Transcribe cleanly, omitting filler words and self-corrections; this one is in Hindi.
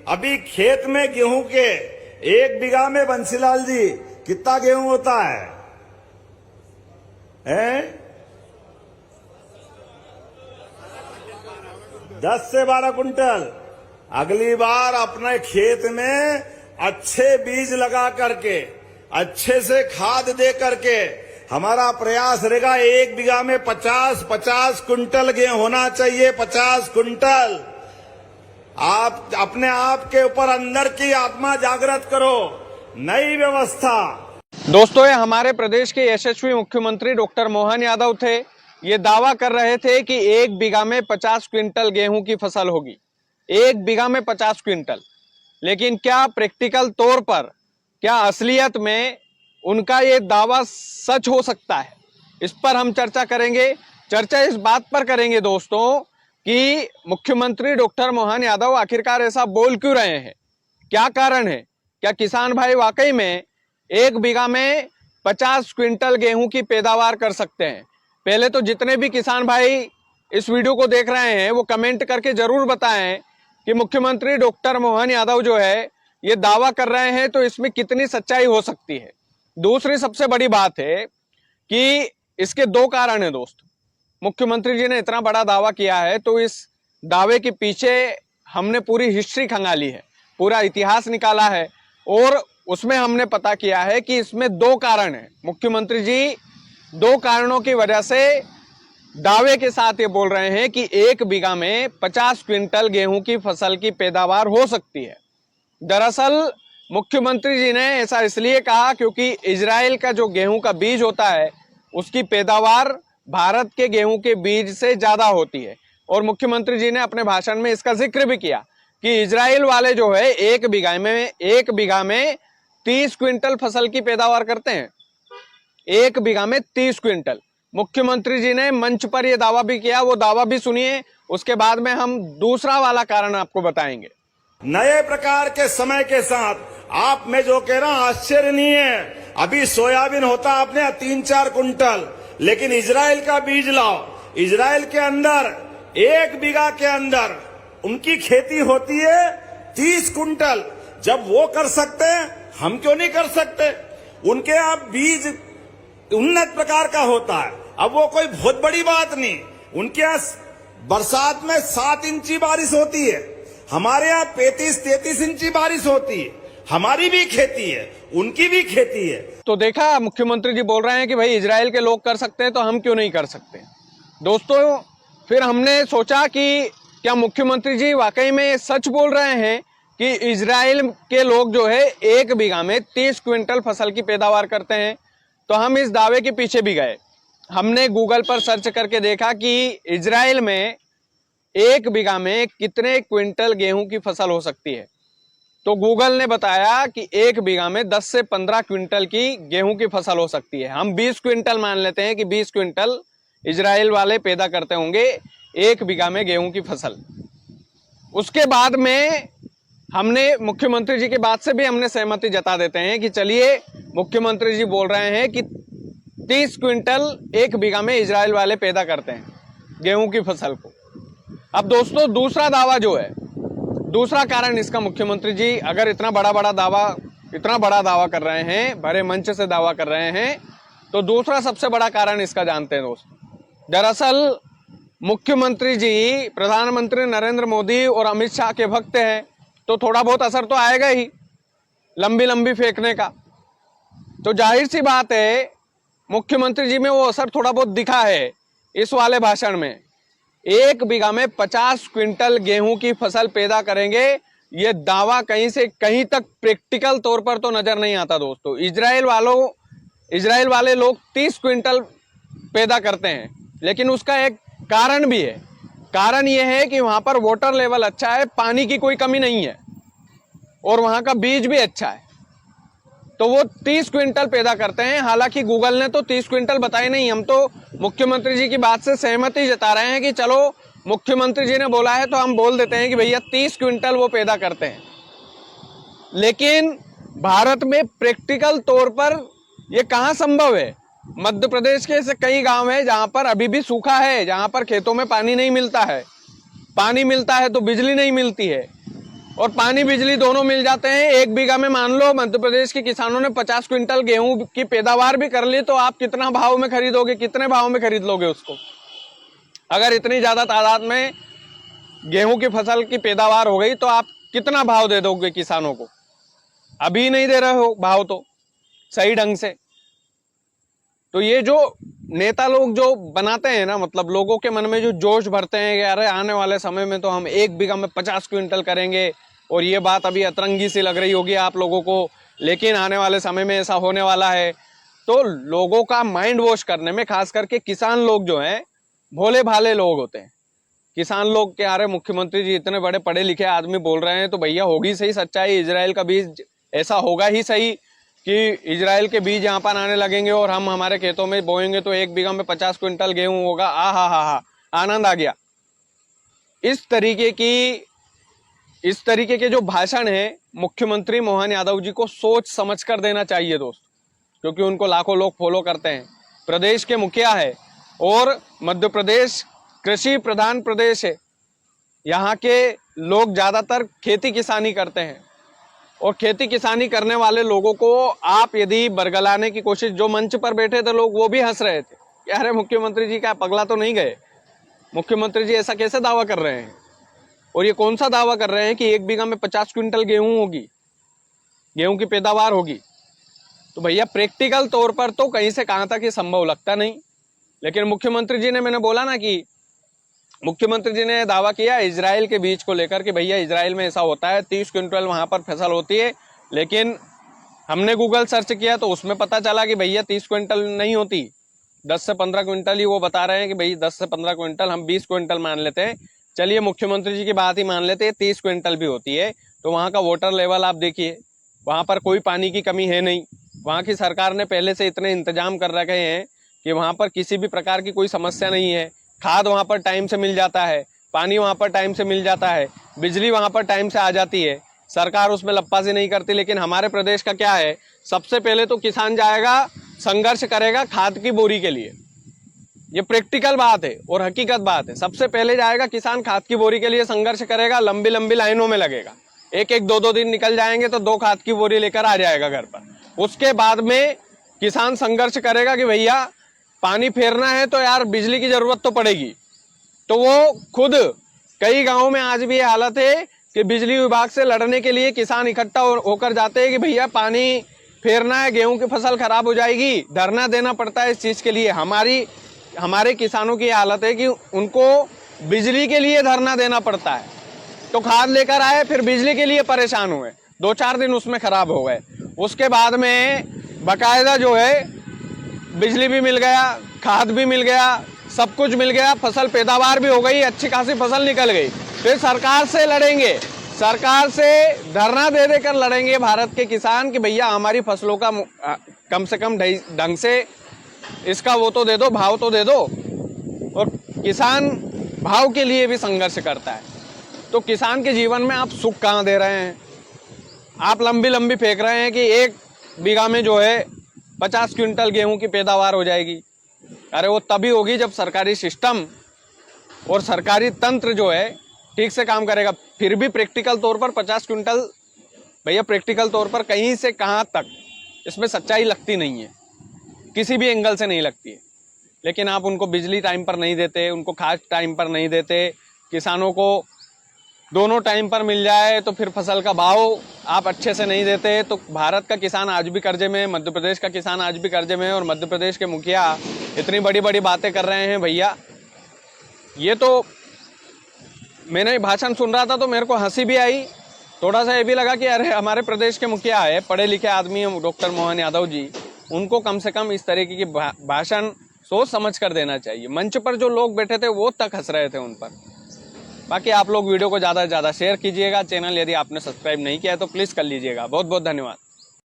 अभी खेत में गेहूं के 1 बीघा में बंसीलाल जी कितना गेहूं होता है? 10 से 12 कुंटल। अगली बार अपने खेत में अच्छे बीज लगा करके, अच्छे से खाद दे करके हमारा प्रयास रहेगा 1 बीघा में 50 कुंटल गेहूं होना चाहिए। 50 कुंटल। आप अपने आप के ऊपर अंदर की आत्मा जागृत करो। नई व्यवस्था। दोस्तों, ये हमारे प्रदेश के यशस्वी मुख्यमंत्री डॉक्टर मोहन यादव थे। ये दावा कर रहे थे कि 1 बीघा में 50 क्विंटल गेहूं की फसल होगी। 1 बीघा में 50 क्विंटल। लेकिन क्या प्रैक्टिकल तौर पर, क्या असलियत में उनका ये दावा सच हो सकता है? इस पर हम चर्चा करेंगे। चर्चा इस बात पर करेंगे दोस्तों कि मुख्यमंत्री डॉक्टर मोहन यादव आखिरकार ऐसा बोल क्यों रहे हैं, क्या कारण है? क्या किसान भाई वाकई में 1 बीघा में 50 क्विंटल गेहूं की पैदावार कर सकते हैं? पहले तो जितने भी किसान भाई इस वीडियो को देख रहे हैं वो कमेंट करके जरूर बताएं कि मुख्यमंत्री डॉक्टर मोहन यादव जो है ये दावा कर रहे हैं तो इसमें कितनी सच्चाई हो सकती है। दूसरी सबसे बड़ी बात है कि इसके 2 कारण हैं दोस्त। मुख्यमंत्री जी ने इतना बड़ा दावा किया है तो इस दावे के पीछे हमने पूरी हिस्ट्री खंगाली है, पूरा इतिहास निकाला है और उसमें हमने पता किया है कि इसमें 2 कारण हैं। मुख्यमंत्री जी 2 कारणों की वजह से दावे के साथ ये बोल रहे हैं कि 1 बीघा में 50 क्विंटल गेहूं की फसल की पैदावार हो सकती है। दरअसल मुख्यमंत्री जी ने ऐसा इसलिए कहा क्योंकि इजराइल का जो गेहूं का बीज होता है उसकी पैदावार भारत के गेहूं के बीज से ज्यादा होती है। और मुख्यमंत्री जी ने अपने भाषण में इसका जिक्र भी किया कि इजराइल वाले जो है 1 बीघा में 30 क्विंटल फसल की पैदावार करते हैं। 1 बीघा में 30 क्विंटल। मुख्यमंत्री जी ने मंच पर यह दावा भी किया, वो दावा भी सुनिए, उसके बाद में हम दूसरा वाला कारण आपको बताएंगे। नए प्रकार के समय के साथ आप में जो कह रहा आश्चर्य नहीं है। अभी सोयाबीन होता आपने 3-4 कुंटल, लेकिन इजराइल का बीज लाओ। इजराइल के अंदर 1 बीघा के अंदर उनकी खेती होती है 30 कुंटल। जब वो कर सकते हैं हम क्यों नहीं कर सकते? उनके यहाँ बीज उन्नत प्रकार का होता है। अब वो कोई बहुत बड़ी बात नहीं। उनके यहाँ बरसात में 7 इंची बारिश होती है, हमारे यहाँ 35-33 इंची बारिश होती है। हमारी भी खेती है, उनकी भी खेती है। तो देखा, मुख्यमंत्री जी बोल रहे हैं कि भाई इजराइल के लोग कर सकते हैं तो हम क्यों नहीं कर सकते। दोस्तों, फिर हमने सोचा कि क्या मुख्यमंत्री जी वाकई में सच बोल रहे हैं कि इजराइल के लोग जो है 1 बीघा में 30 क्विंटल फसल की पैदावार करते हैं। तो हम इस दावे के पीछे भी गए। हमने गूगल पर सर्च करके देखा कि इजराइल में 1 बीघा में कितने क्विंटल गेहूं की फसल हो सकती है। तो गूगल ने बताया कि 1 बीघा में 10 से 15 क्विंटल की गेहूं की फसल हो सकती है। हम 20 क्विंटल मान लेते हैं कि 20 क्विंटल इजराइल वाले पैदा करते होंगे 1 बीघा में गेहूं की फसल। उसके बाद में हमने मुख्यमंत्री जी की बात से भी हमने सहमति जता देते हैं कि चलिए, मुख्यमंत्री जी बोल रहे हैं कि 30 क्विंटल 1 बीघा में इजराइल वाले पैदा करते हैं गेहूं की फसल को। अब दोस्तों, दूसरा दावा जो है, दूसरा कारण इसका, मुख्यमंत्री जी अगर इतना बड़ा दावा कर रहे हैं, बड़े मंच से दावा कर रहे हैं, तो दूसरा सबसे बड़ा कारण इसका जानते हैं दोस्त। दरअसल मुख्यमंत्री जी प्रधानमंत्री नरेंद्र मोदी और अमित शाह के भक्त हैं, तो थोड़ा बहुत असर तो आएगा ही लंबी फेंकने का। तो जाहिर सी बात है मुख्यमंत्री जी में वो असर थोड़ा बहुत दिखा है इस वाले भाषण में। 1 बीघा में 50 क्विंटल गेहूं की फसल पैदा करेंगे, ये दावा कहीं से कहीं तक प्रैक्टिकल तौर पर तो नजर नहीं आता दोस्तों। इजराइल वाले लोग 30 क्विंटल पैदा करते हैं, लेकिन उसका एक कारण भी है। कारण यह है कि वहां पर वाटर लेवल अच्छा है, पानी की कोई कमी नहीं है और वहां का बीज भी अच्छा है, तो वो 30 क्विंटल पैदा करते हैं। हालांकि गूगल ने तो 30 क्विंटल बताए नहीं। हम तो मुख्यमंत्री जी की बात से सहमति जता रहे हैं कि चलो मुख्यमंत्री जी ने बोला है तो हम बोल देते हैं कि भैया 30 क्विंटल वो पैदा करते हैं। लेकिन भारत में प्रैक्टिकल तौर पर ये कहाँ संभव है? मध्य प्रदेश के ऐसे कई गांव हैं जहां पर अभी भी सूखा है, जहां पर खेतों में पानी नहीं मिलता है। पानी मिलता है तो बिजली नहीं मिलती है। और पानी बिजली दोनों मिल जाते हैं। 1 बीघा में मान लो मध्य प्रदेश के किसानों ने 50 क्विंटल गेहूं की पैदावार भी कर ली, तो आप कितना भाव में खरीदोगे, कितने भाव में खरीद लोगे उसको? अगर इतनी ज्यादा तादाद में गेहूं की फसल की पैदावार हो गई तो आप कितना भाव दे दोगे किसानों को? अभी नहीं दे रहे हो भाव तो सही ढंग से। तो ये जो नेता लोग जो बनाते हैं ना, मतलब लोगों के मन में जो जोश भरते हैं कि अरे आने वाले समय में तो हम 1 बीघा में 50 क्विंटल करेंगे, और ये बात अभी अतरंगी सी लग रही होगी आप लोगों को, लेकिन आने वाले समय में ऐसा होने वाला है। तो लोगों का माइंड वॉश करने में खास करके किसान लोग जो हैं भोले भाले लोग होते हैं। किसान लोग के अरे मुख्यमंत्री जी इतने बड़े पढ़े लिखे आदमी बोल रहे हैं तो भैया होगी सही सच्चाई, इजराइल का बीज ऐसा होगा ही सही कि इजराइल के बीज यहाँ पर आने लगेंगे और हम हमारे खेतों में बोएंगे तो 1 बीघा में 50 क्विंटल गेहूं होगा। हा, आनंद आ गया। इस तरीके के जो भाषण है मुख्यमंत्री मोहन यादव जी को सोच समझ कर देना चाहिए दोस्त, क्योंकि उनको लाखों लोग फॉलो करते हैं। प्रदेश के मुखिया है और मध्य प्रदेश कृषि प्रधान प्रदेश है। यहाँ के लोग ज्यादातर खेती किसानी करते हैं, और खेती किसानी करने वाले लोगों को आप यदि बरगलाने की कोशिश, जो मंच पर बैठे थे लोग वो भी हंस रहे थे कि अरे मुख्यमंत्री जी क्या पगला तो नहीं गए, मुख्यमंत्री जी ऐसा कैसे दावा कर रहे हैं, और ये कौन सा दावा कर रहे हैं कि 1 बीघा में 50 क्विंटल गेहूं होगी, गेहूं की पैदावार होगी। तो भैया प्रैक्टिकल तौर पर तो कहीं से कहां तक ये संभव लगता नहीं। लेकिन मुख्यमंत्री जी ने, मैंने बोला ना कि मुख्यमंत्री जी ने दावा किया इजराइल के बीज को लेकर कि भैया इजराइल में ऐसा होता है, 30 क्विंटल वहां पर फसल होती है। लेकिन हमने गूगल सर्च किया तो उसमें पता चला कि भैया 30 क्विंटल नहीं होती, 10 से 15 क्विंटल ही वो बता रहे हैं कि भाई 10 से 15 क्विंटल, हम 20 क्विंटल मान लेते हैं। चलिए मुख्यमंत्री जी की बात ही मान लेते हैं, 30 क्विंटल भी होती है। तो वहाँ का वाटर लेवल आप देखिए, वहाँ पर कोई पानी की कमी है नहीं। वहाँ की सरकार ने पहले से इतने इंतजाम कर रखे हैं कि वहाँ पर किसी भी प्रकार की कोई समस्या नहीं है। खाद वहाँ पर टाइम से मिल जाता है, पानी वहाँ पर टाइम से मिल जाता है, बिजली वहाँ पर टाइम से आ जाती है। सरकार उसमें लप्पासी नहीं करती। लेकिन हमारे प्रदेश का क्या है, सबसे पहले तो किसान जाएगा, संघर्ष करेगा खाद की बोरी के लिए। ये प्रैक्टिकल बात है और हकीकत बात है। सबसे पहले जाएगा किसान खाद की बोरी के लिए संघर्ष करेगा, लंबी लंबी लाइनों में लगेगा, 1-2 दिन निकल जाएंगे तो 2 खाद की बोरी लेकर आ जाएगा घर पर। उसके बाद में किसान संघर्ष करेगा कि भैया पानी फेरना है तो यार बिजली की जरूरत तो पड़ेगी। तो वो खुद, कई गांवों में आज भी ये हालत है कि बिजली विभाग से लड़ने के लिए किसान इकट्ठा होकर जाते हैं कि भैया पानी फेरना है, गेहूं की फसल खराब हो जाएगी, धरना देना पड़ता है इस चीज के लिए। हमारे किसानों की हालत है कि उनको बिजली के लिए धरना देना पड़ता है। तो खाद लेकर आए, फिर बिजली के लिए परेशान हुए, 2-4 दिन उसमें खराब हो गए। उसके बाद में बाकायदा जो है बिजली भी मिल गया, खाद भी मिल गया, सब कुछ मिल गया, फसल पैदावार भी हो गई, अच्छी खासी फसल निकल गई। फिर सरकार से लड़ेंगे, सरकार से धरना दे देकर लड़ेंगे भारत के किसान कि भैया हमारी फसलों का कम से कम ढंग से इसका वो तो दे दो, भाव तो दे दो। और किसान भाव के लिए भी संघर्ष करता है। तो किसान के जीवन में आप सुख कहाँ दे रहे हैं? आप लंबी लंबी फेंक रहे हैं कि 1 बीघा में जो है 50 क्विंटल गेहूं की पैदावार हो जाएगी। अरे वो तभी होगी जब सरकारी सिस्टम और सरकारी तंत्र जो है ठीक से काम करेगा। फिर भी प्रैक्टिकल तौर पर 50 क्विंटल, भैया प्रैक्टिकल तौर पर कहीं से कहां तक इसमें सच्चाई लगती नहीं है, किसी भी एंगल से नहीं लगती है। लेकिन आप उनको बिजली टाइम पर नहीं देते, उनको खाद टाइम पर नहीं देते, किसानों को दोनों टाइम पर मिल जाए तो फिर फसल का भाव आप अच्छे से नहीं देते। तो भारत का किसान आज भी कर्जे में, मध्य प्रदेश का किसान आज भी कर्जे में, और मध्य प्रदेश के मुखिया इतनी बड़ी बड़ी बातें कर रहे हैं। भैया ये तो, मैंने भाषण सुन रहा था तो मेरे को हंसी भी आई, थोड़ा सा ये भी लगा कि अरे हमारे प्रदेश के मुखिया है, पढ़े लिखे आदमी है डॉक्टर मोहन यादव जी, उनको कम से कम इस तरीके की भाषण सोच समझ कर देना चाहिए। मंच पर जो लोग बैठे थे वो तक हंस रहे थे उन पर। बाकी आप लोग वीडियो को ज़्यादा से ज़्यादा शेयर कीजिएगा। चैनल यदि आपने सब्सक्राइब नहीं किया है तो प्लीज़ कर लीजिएगा। बहुत बहुत धन्यवाद।